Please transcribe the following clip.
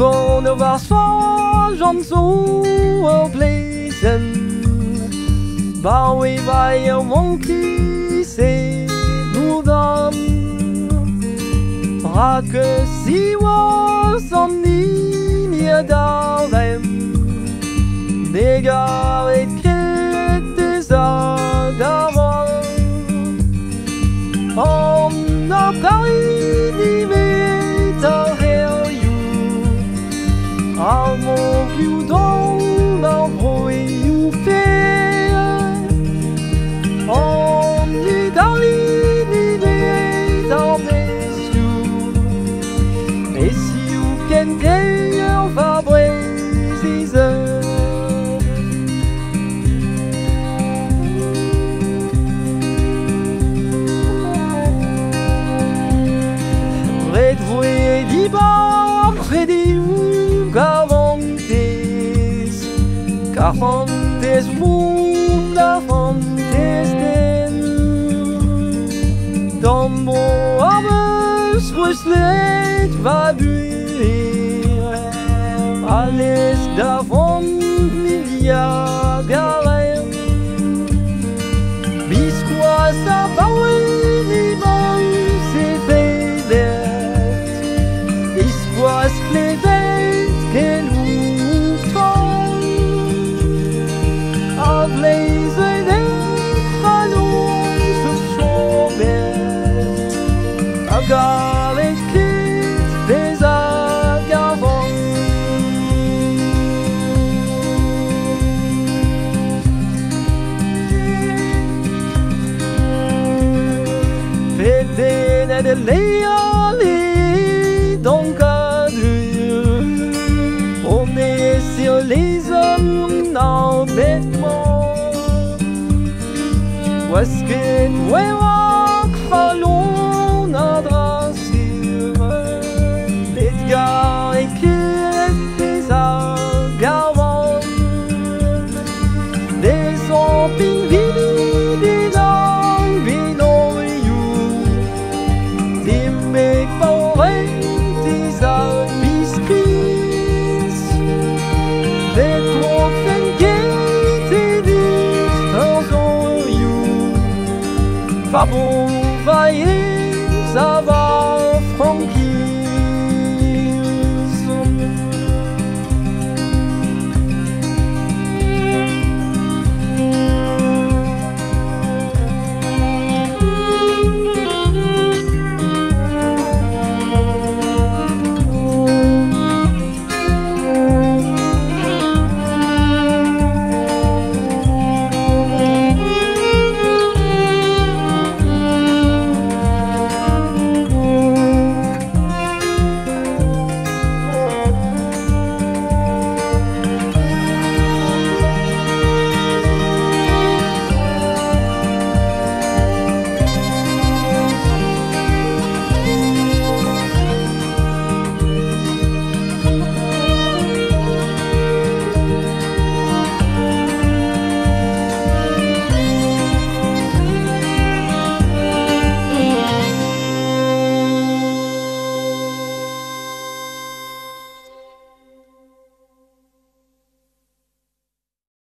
Kunne være sådan så blæsen Bare i vej og monkey se nu dem Rakke siver som linje derhjem Ligger et kridt der var Om når Paris de vetter her jo Al må blive dog når brug jo ferie Om de daglige de vetter mest jo Hvis jo kan dele forbræse Redvoye di bar predi Carantes wunderfantes den Dombo abes rüslet war bühr Alles davon Milliarden Bis quoi ça baue Was klevet gelukt Av leise den Halons Schobert Av galet klit des Agavon Fedene de leali donc sur les hommes en vêtements Où est-ce que tu es fallon à sur Edgar et des agavants Des empingvili des ambinoyou Des mecs pauvres des abiscris Vamos, vai